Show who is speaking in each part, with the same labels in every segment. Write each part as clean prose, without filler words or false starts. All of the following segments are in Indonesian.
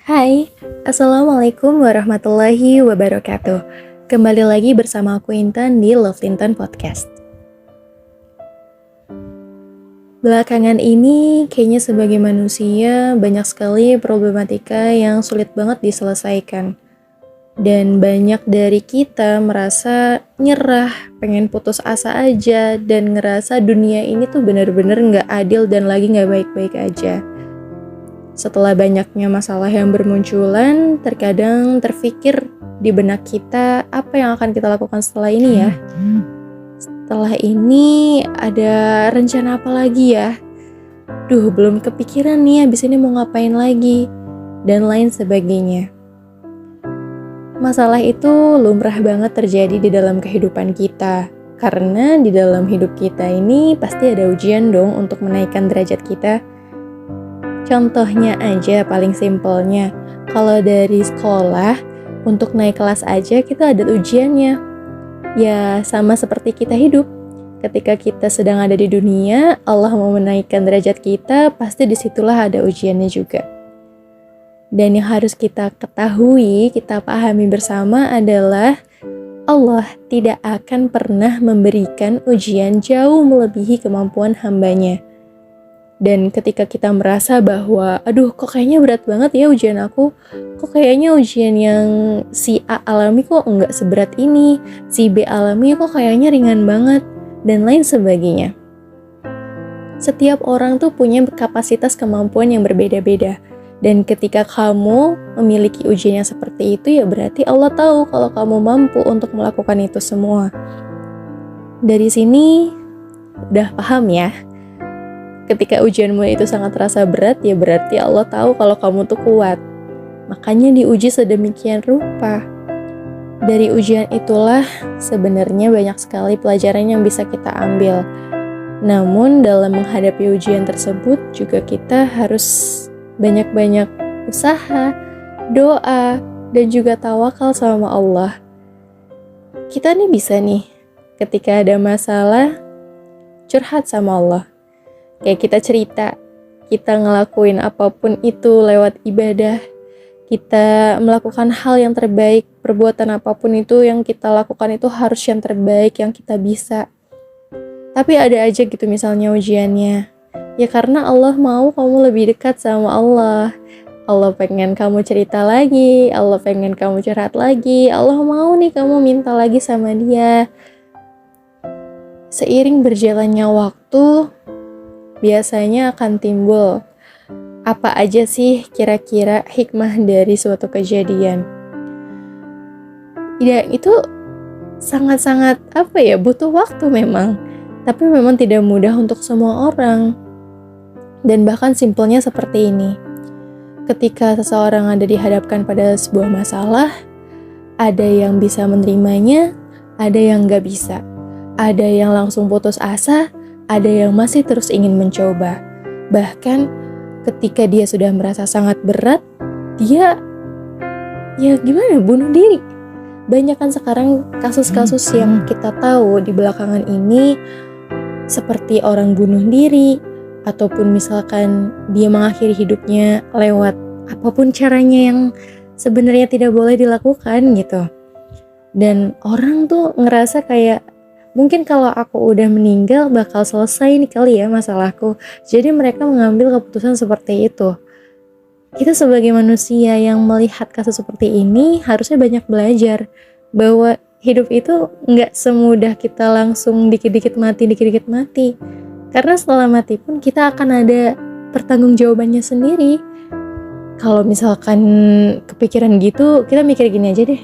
Speaker 1: Hai, Assalamualaikum warahmatullahi wabarakatuh. Kembali lagi bersama aku Intan di Love Intan Podcast. Belakangan ini kayaknya sebagai manusia banyak sekali problematika yang sulit banget diselesaikan. Dan banyak dari kita merasa nyerah, pengen putus asa aja, dan ngerasa dunia ini tuh bener-bener gak adil dan lagi gak baik-baik aja. Setelah banyaknya masalah yang bermunculan, terkadang terfikir di benak kita apa yang akan kita lakukan setelah ini ya. Setelah ini ada rencana apa lagi ya? Belum kepikiran nih abis ini mau ngapain lagi, dan lain sebagainya. Masalah itu lumrah banget terjadi di dalam kehidupan kita. Karena di dalam hidup kita ini pasti ada ujian dong untuk menaikkan derajat kita. Contohnya aja paling simpelnya, kalau dari sekolah, untuk naik kelas aja kita ada ujiannya. Ya sama seperti kita hidup. Ketika kita sedang ada di dunia, Allah mau menaikkan derajat kita, pasti disitulah ada ujiannya juga. Dan yang harus kita ketahui, kita pahami bersama adalah Allah tidak akan pernah memberikan ujian jauh melebihi kemampuan hambanya. Dan ketika kita merasa bahwa, kok kayaknya berat banget ya ujian aku, kok kayaknya ujian yang si A alami kok enggak seberat ini, si B alami kok kayaknya ringan banget, dan lain sebagainya. Setiap orang tuh punya kapasitas kemampuan yang berbeda-beda. Dan ketika kamu memiliki ujian yang seperti itu, ya berarti Allah tahu kalau kamu mampu untuk melakukan itu semua. Dari sini, udah paham ya? Ketika ujianmu itu sangat terasa berat, ya berarti Allah tahu kalau kamu tuh kuat. Makanya diuji sedemikian rupa. Dari ujian itulah sebenarnya banyak sekali pelajaran yang bisa kita ambil. Namun dalam menghadapi ujian tersebut juga kita harus banyak-banyak usaha, doa, dan juga tawakal sama Allah. Kita nih bisa nih, ketika ada masalah, curhat sama Allah. Kayak kita cerita, kita ngelakuin apapun itu lewat ibadah, kita melakukan hal yang terbaik, perbuatan apapun itu yang kita lakukan itu harus yang terbaik yang kita bisa. Tapi ada aja gitu misalnya ujiannya. Ya karena Allah mau kamu lebih dekat sama Allah. Allah pengen kamu cerita lagi, Allah pengen kamu curhat lagi, Allah mau nih kamu minta lagi sama Dia. Seiring berjalannya waktu, biasanya akan timbul apa aja sih kira-kira hikmah dari suatu kejadian. Ya itu sangat-sangat butuh waktu memang. Tapi memang tidak mudah untuk semua orang. Dan bahkan simpelnya seperti ini. Ketika seseorang ada dihadapkan pada sebuah masalah, ada yang bisa menerimanya, ada yang gak bisa. Ada yang langsung putus asa, ada yang masih terus ingin mencoba. Bahkan ketika dia sudah merasa sangat berat, dia bunuh diri. Banyak kan sekarang kasus-kasus yang kita tahu di belakangan ini seperti orang bunuh diri, ataupun misalkan dia mengakhiri hidupnya lewat apapun caranya yang sebenarnya tidak boleh dilakukan gitu. Dan orang tuh ngerasa kayak, mungkin kalau aku udah meninggal bakal selesai nih kali ya masalahku. Jadi mereka mengambil keputusan seperti itu. Kita sebagai manusia yang melihat kasus seperti ini harusnya banyak belajar bahwa hidup itu nggak semudah kita langsung dikit-dikit mati. Karena setelah mati pun kita akan ada pertanggungjawabannya sendiri. Kalau misalkan kepikiran gitu, kita mikir gini aja deh.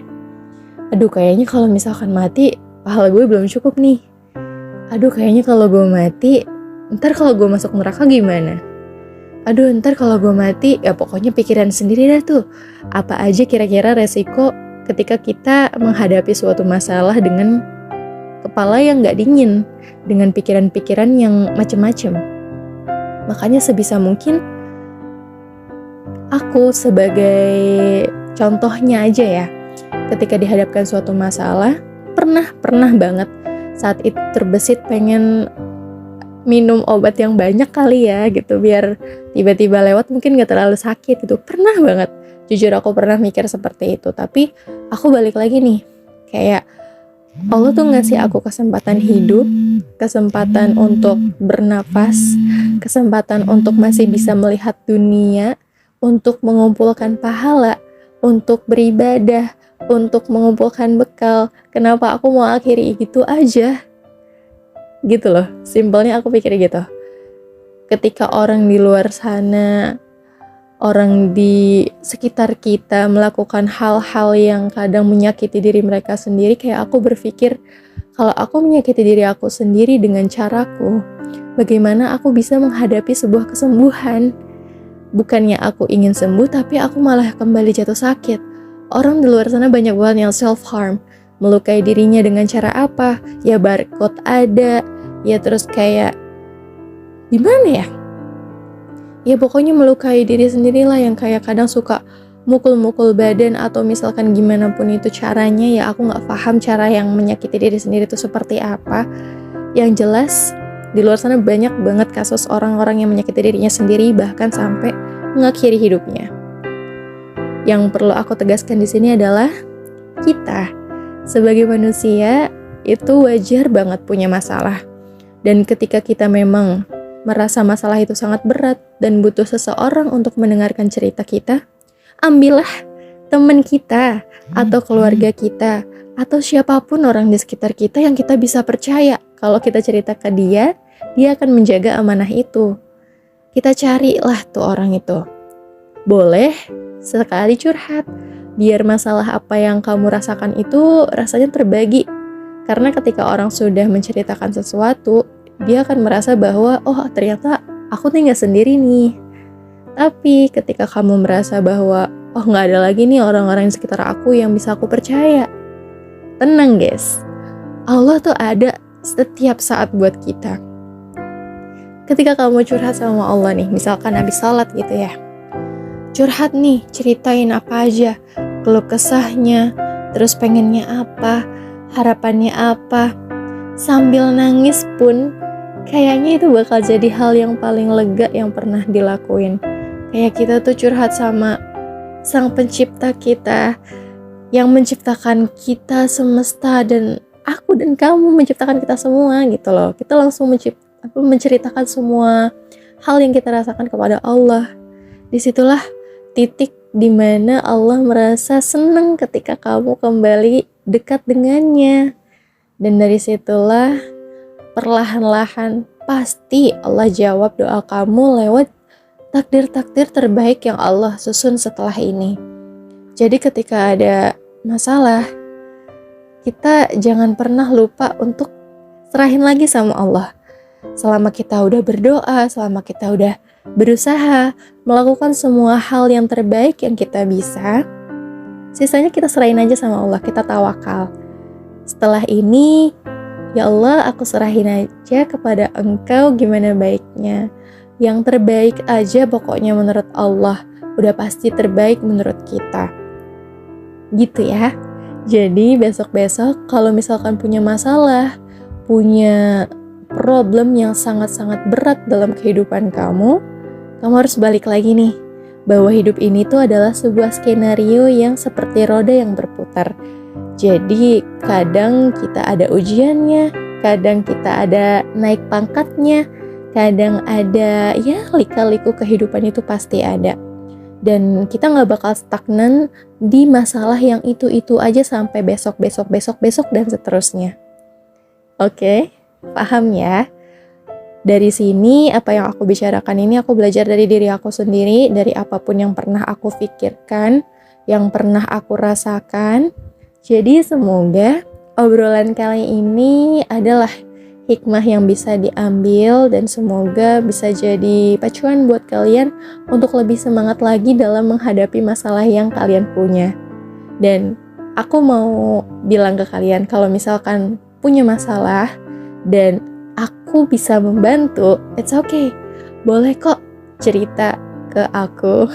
Speaker 1: Kayaknya kalau misalkan mati, pahala gue belum cukup nih. Kayaknya kalau gue mati, ntar kalau gue masuk neraka gimana? Ntar kalau gue mati, ya pokoknya pikiran sendiri dah tuh. Apa aja kira-kira resiko ketika kita menghadapi suatu masalah dengan kepala yang gak dingin, dengan pikiran-pikiran yang macem-macem. Makanya sebisa mungkin, aku sebagai contohnya aja ya, ketika dihadapkan suatu masalah, pernah banget saat itu terbesit pengen minum obat yang banyak kali ya gitu, biar tiba-tiba lewat mungkin gak terlalu sakit gitu. Pernah banget, jujur aku pernah mikir seperti itu. Tapi aku balik lagi nih, kayak Allah tuh ngasih aku kesempatan hidup, kesempatan untuk bernafas, kesempatan untuk masih bisa melihat dunia, untuk mengumpulkan pahala, untuk beribadah, untuk mengumpulkan bekal. Kenapa aku mau akhiri gitu aja? Gitu loh, simpelnya aku pikir gitu. Ketika orang di luar sana, orang di sekitar kita melakukan hal-hal yang kadang menyakiti diri mereka sendiri, kayak aku berpikir, kalau aku menyakiti diri aku sendiri dengan caraku, bagaimana aku bisa menghadapi sebuah kesembuhan? Bukannya aku ingin sembuh, tapi aku malah kembali jatuh sakit. Orang di luar sana banyak banget yang self-harm, melukai dirinya dengan cara apa? Ya barcode ada, ya terus kayak gimana ya? Ya pokoknya melukai diri sendirilah, yang kayak kadang suka mukul-mukul badan atau misalkan gimana pun itu caranya. Ya aku gak paham cara yang menyakiti diri sendiri itu seperti apa. Yang jelas di luar sana banyak banget kasus orang-orang yang menyakiti dirinya sendiri, bahkan sampai mengakhiri hidupnya. Yang perlu aku tegaskan di sini adalah kita sebagai manusia itu wajar banget punya masalah. Dan ketika kita memang merasa masalah itu sangat berat dan butuh seseorang untuk mendengarkan cerita kita, ambillah teman kita atau keluarga kita atau siapapun orang di sekitar kita yang kita bisa percaya. Kalau kita cerita ke dia, dia akan menjaga amanah itu. Kita carilah tuh orang itu. Boleh sekali curhat, biar masalah apa yang kamu rasakan itu rasanya terbagi. Karena ketika orang sudah menceritakan sesuatu, dia akan merasa bahwa, oh ternyata aku tuh gak sendiri nih. Tapi ketika kamu merasa bahwa, oh gak ada lagi nih orang-orang di sekitar aku yang bisa aku percaya, tenang guys, Allah tuh ada setiap saat buat kita. Ketika kamu curhat sama Allah nih, misalkan habis sholat gitu ya, curhat nih, ceritain apa aja, keluh kesahnya, terus pengennya apa, harapannya apa, sambil nangis pun kayaknya itu bakal jadi hal yang paling lega yang pernah dilakuin. Kayak kita tuh curhat sama Sang Pencipta kita, yang menciptakan kita semesta, dan aku dan kamu menciptakan kita semua gitu loh. Kita langsung menceritakan semua hal yang kita rasakan kepada Allah. Disitulah titik dimana Allah merasa senang ketika kamu kembali dekat dengannya. Dan dari situlah perlahan-lahan pasti Allah jawab doa kamu lewat takdir-takdir terbaik yang Allah susun setelah ini. Jadi ketika ada masalah, kita jangan pernah lupa untuk serahin lagi sama Allah. Selama kita udah berdoa, selama kita udah berusaha melakukan semua hal yang terbaik yang kita bisa, sisanya kita serahin aja sama Allah, kita tawakal. Setelah ini, ya Allah, aku serahin aja kepada Engkau gimana baiknya. Yang terbaik aja pokoknya menurut Allah, udah pasti terbaik menurut kita. Gitu ya. Jadi besok-besok kalau misalkan punya masalah, punya problem yang sangat-sangat berat dalam kehidupan kamu harus balik lagi nih, bahwa hidup ini tuh adalah sebuah skenario yang seperti roda yang berputar. Jadi kadang kita ada ujiannya, kadang kita ada naik pangkatnya, kadang ada ya lika-liku kehidupan itu pasti ada. Dan kita gak bakal stagnan di masalah yang itu-itu aja sampai besok dan seterusnya. Oke, paham ya? Dari sini apa yang aku bicarakan ini aku belajar dari diri aku sendiri, dari apapun yang pernah aku pikirkan, yang pernah aku rasakan. Jadi semoga obrolan kali ini adalah hikmah yang bisa diambil dan semoga bisa jadi pacuan buat kalian untuk lebih semangat lagi dalam menghadapi masalah yang kalian punya. Dan aku mau bilang ke kalian kalau misalkan punya masalah dan aku bisa membantu, it's okay. Boleh kok cerita ke aku.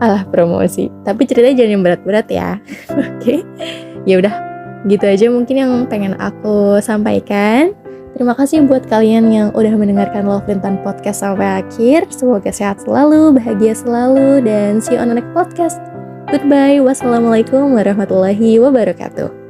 Speaker 1: Alah promosi. Tapi ceritanya jangan yang berat-berat ya. Oke. Ya udah, gitu aja mungkin yang pengen aku sampaikan. Terima kasih buat kalian yang udah mendengarkan Love Lintan Podcast sampai akhir. Semoga sehat selalu, bahagia selalu, dan see you on the next podcast. Goodbye, wassalamualaikum warahmatullahi wabarakatuh.